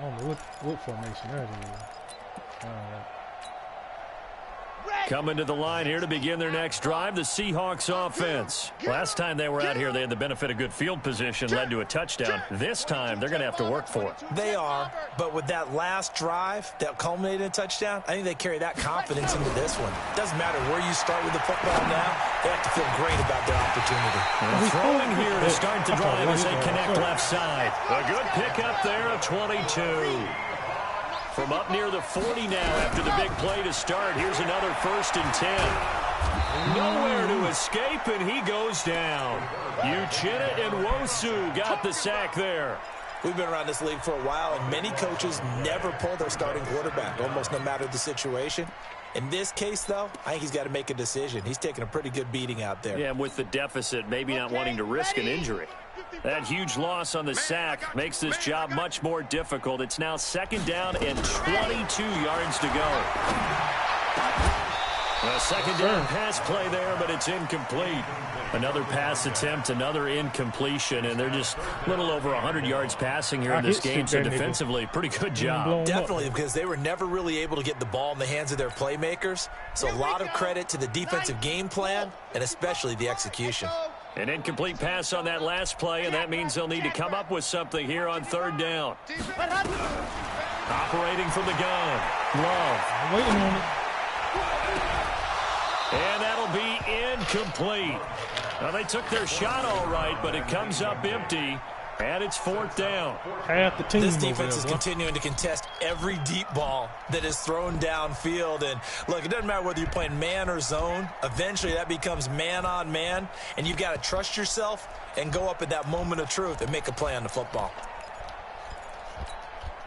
don't know what formation that is. Coming to the line here to begin their next drive, the Seahawks offense. Last time they were out here, they had the benefit of good field position, led to a touchdown. This time, they're going to have to work for it. They are, but with that last drive that culminated in a touchdown, I think they carry that confidence into this one. Doesn't matter where you start with the football now, they have to feel great about their opportunity. And throwing here to start the drive as they connect left side. A good pickup there of 22. From up near the 40 now after the big play to start. Here's another 1st and 10. Nowhere to escape, and he goes down. Uchenna and Nwosu got the sack there. We've been around this league for a while, and many coaches never pull their starting quarterback, almost no matter the situation. In this case, though, I think he's got to make a decision. He's taking a pretty good beating out there. Yeah, and with the deficit, maybe not wanting to risk an injury. That huge loss on the sack makes this job much more difficult. It's now 2nd down and 22 yards to go. A 2nd down pass play there, but it's incomplete. Another pass attempt, another incompletion, and they're just a little over 100 yards passing here in this game, so defensively, pretty good job. Definitely, because they were never really able to get the ball in the hands of their playmakers. So a lot of credit to the defensive game plan, and especially the execution. An incomplete pass on that last play, and that means they'll need to come up with something here on 3rd down. Operating from the gun. Love. Waiting on it. And that'll be incomplete. Now, they took their shot all right, but it comes up empty, and it's 4th down. Half the team. This defense is continuing to contest every deep ball that is thrown downfield. And, look, it doesn't matter whether you're playing man or zone. Eventually, that becomes man on man, and you've got to trust yourself and go up at that moment of truth and make a play on the football.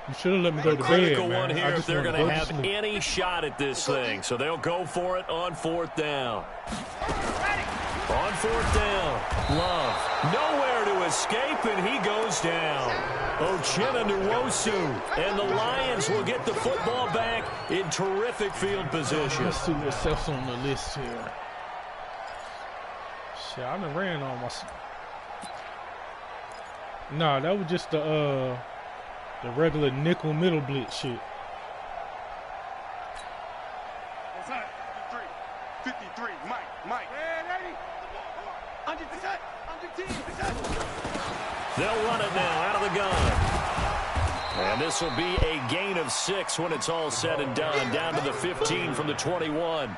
You should have let me go to bed, Critical man. one here if they're going to have any shot at this thing. So they'll go for it on 4th down. On 4th down, Love. Nowhere to escape, and he goes down. Uchenna and Nwosu. And the Lions will get the football back in terrific field position. Let's see what's else on the list here. Shit, I done ran on my... Nah, that was just the regular nickel middle blitz shit. 53, Mike. They'll run it now out of the gun. And this will be a gain of 6 when it's all said and done. Down to the 15 from the 21.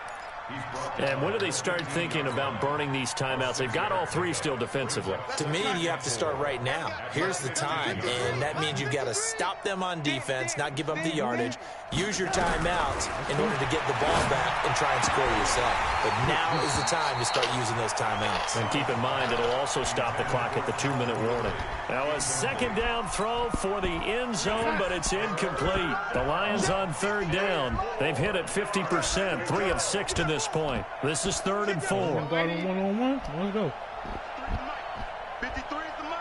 And when do they start thinking about burning these timeouts? They've got all 3 still defensively. To me, you have to start right now. Here's the time, and that means you've got to stop them on defense, not give up the yardage, use your timeouts in order to get the ball back and try and score yourself. But now is the time to start using those timeouts. And keep in mind, it'll also stop the clock at the 2-minute warning. Now a 2nd down throw for the end zone, but it's incomplete. The Lions on 3rd down. They've hit it 50%, 3 of 6 to this point. This is 3rd and 4. Got him one-on-one. Let's go. 53 is the mic.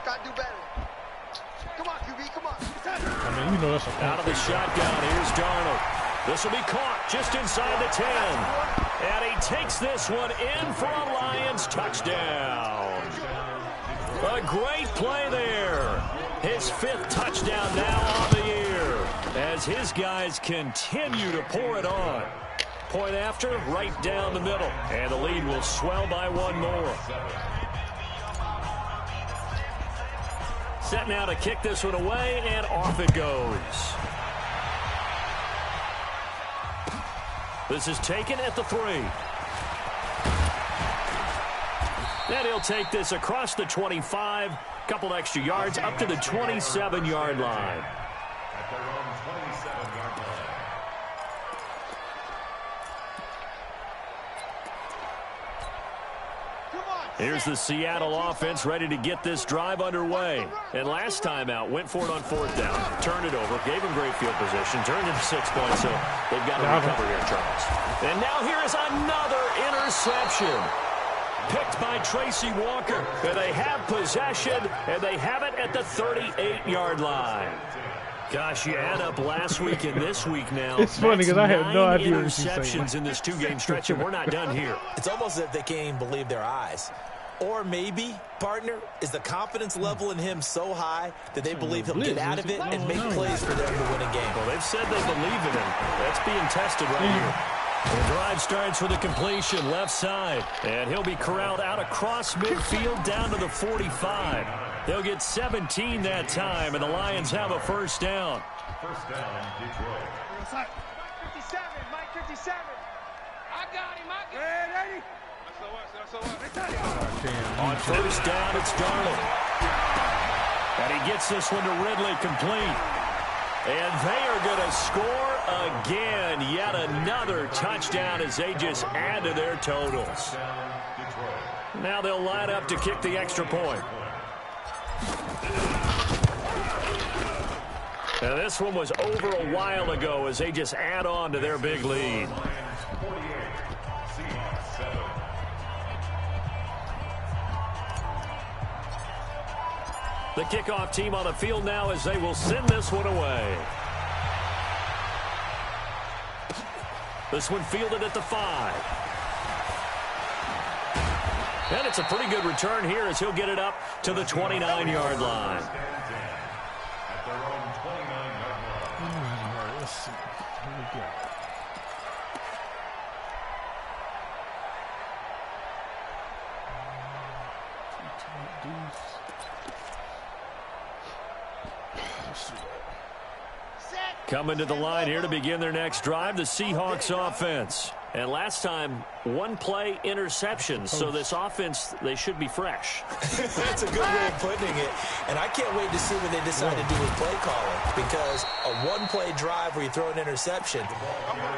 Gotta do better. Come on, QB, come on. I mean, you know that's a Out of the shotgun, here's Darnold. This will be caught just inside the 10. And he takes this one in for a Lions touchdown. A great play there. His 5th touchdown now on the year as his guys continue to pour it on. Point after, right down the middle. And the lead will swell by one more. Set now to kick this one away, and off it goes. This is taken at the 3. And he'll take this across the 25. Couple extra yards up to the 27-yard line. At their own 27-yard line. Here's the Seattle offense ready to get this drive underway. And last time out, went for it on 4th down, turned it over, gave him great field position, turned into 6 points, so they've got to recover here, Charles. And now here is another interception. Picked by Tracy Walker. And they have possession, and they have it at the 38-yard line. Gosh, you add up last week and this week now. It's funny because I have no idea what you're saying. Interceptions in this 2-game stretch, and we're not done here. It's almost as if they can't even believe their eyes. Or maybe, partner, is the confidence level in him so high that they believe he'll get out of it and make plays for them to win a game. Well, they've said they believe in him. That's being tested right here. The drive starts with a completion left side, and he'll be corralled out across midfield down to the 45. They'll get 17 that time, and the Lions have a first down. First down, Detroit. Mike 57, Mike 57. I got him, Hey, On first down, it's Darnold. And he gets this one to Ridley complete. And they are going to score again. Yet another touchdown as they just add to their totals. Now they'll line up to kick the extra point. And this one was over a while ago as they just add on to their big lead. The kickoff team on the field now as they will send this one away. This one fielded at the 5. And it's a pretty good return here as he'll get it up to the 29-yard line. At their own 29-yard line. Let's see. Here we go. Coming to the line here to begin their next drive, the Seahawks offense. And last time, one-play interceptions. So this offense, they should be fresh. That's a good way of putting it. And I can't wait to see what they decide to do with play calling. Because a one-play drive where you throw an interception,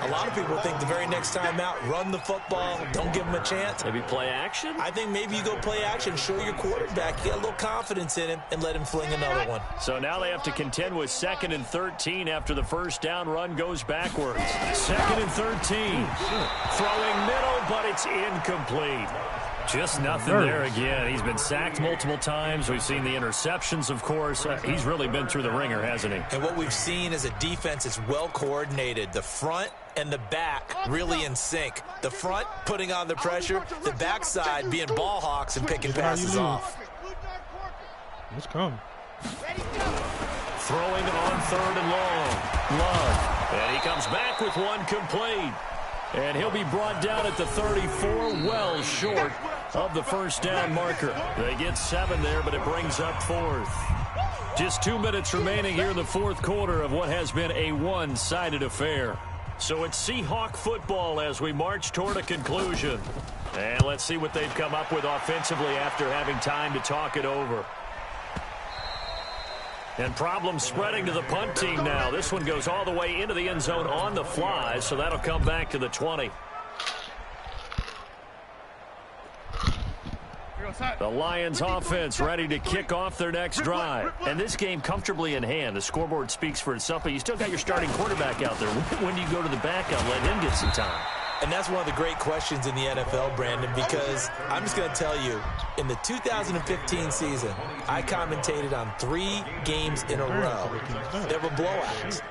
a lot of people think the very next time out, run the football, don't give them a chance. Maybe play action? I think maybe you go play action, show your quarterback, get a little confidence in him, and let him fling another one. So now they have to contend with 2nd and 13 after the first down run goes backwards. 2nd and 13. Throwing middle, but it's incomplete. Just nothing there again. He's been sacked multiple times. We've seen the interceptions, of course. He's really been through the ringer, hasn't he? And what we've seen is a defense that's well coordinated. The front and the back really in sync. The front putting on the pressure, the backside being ball hawks and picking passes off. Let's come. Throwing on 3rd and long. Love. And he comes back with one complete. And he'll be brought down at the 34, well short of the first down marker. They get 7 there, but it brings up 4th. Just 2 minutes remaining here in the 4th quarter of what has been a one-sided affair. So it's Seahawk football as we march toward a conclusion. And let's see what they've come up with offensively after having time to talk it over. And problems spreading to the punt team now. This one goes all the way into the end zone on the fly, so that'll come back to the 20. The Lions offense ready to kick off their next drive. And this game comfortably in hand. The scoreboard speaks for itself, but you still got your starting quarterback out there. When do you go to the backup, let him get some time? And that's one of the great questions in the NFL, Brandon, because I'm just going to tell you, in the 2015 season, I commentated on 3 games in a row. There were blowouts.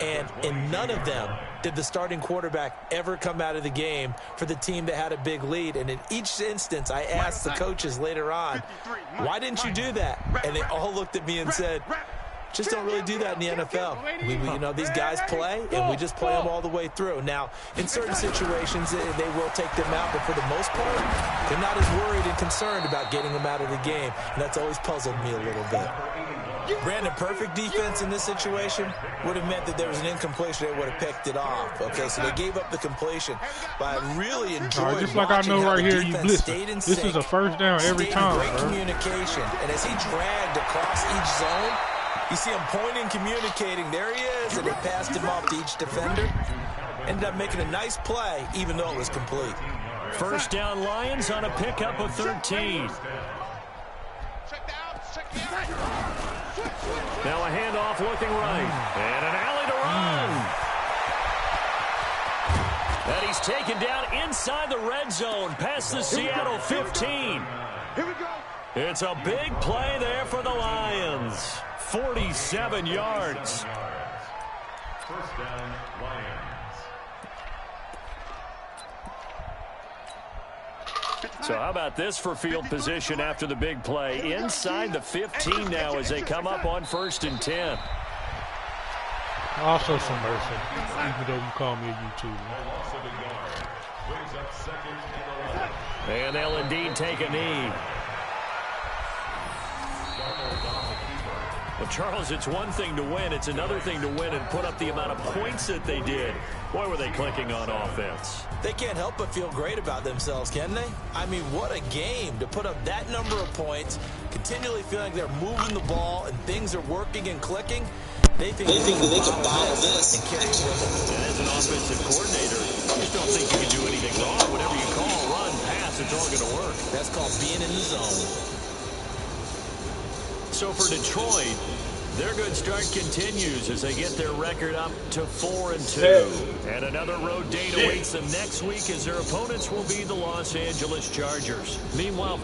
And in none of them did the starting quarterback ever come out of the game for the team that had a big lead. And in each instance, I asked the coaches later on, why didn't you do that? And they all looked at me and said, just don't really do that in the NFL. You know, these guys play, and we just play them all the way through. Now, in certain situations, they will take them out, but for the most part, they're not as worried and concerned about getting them out of the game, and that's always puzzled me a little bit. Brandon, perfect defense in this situation would have meant that there was an incompletion. They would have picked it off. Okay, so they gave up the completion. But I really enjoyed just like I know right here, you blitzing. This is a first down every time. Great communication. And as he dragged across each zone, you see him pointing, communicating. There he is, and they passed him off to each defender. Ended up making a nice play, even though it was complete. First down Lions on a pickup of 13. Now a handoff looking right. And an alley to run. And he's taken down inside the red zone past the Seattle 15. Here we go. It's a big play there for the Lions. 47 yards. First down, Lions. So how about this for field position after the big play? Inside the 15 now as they come up on 1st and 10. Also some mercy, even though you call me a YouTuber. And they'll indeed take a knee. Well, Charles, it's one thing to win. It's another thing to win and put up the amount of points that they did. Boy, were they clicking on offense. They can't help but feel great about themselves, can they? I mean, what a game to put up that number of points, continually feeling like they're moving the ball and things are working and clicking. They think that they can bottle this and carry it with them. And as an offensive coordinator, you just don't think you can do anything wrong. Whatever you call, run, pass, it's all going to work. That's called being in the zone. So for Detroit, their good start continues as they get their record up to 4-2. And another road date awaits them next week as their opponents will be the Los Angeles Chargers. Meanwhile,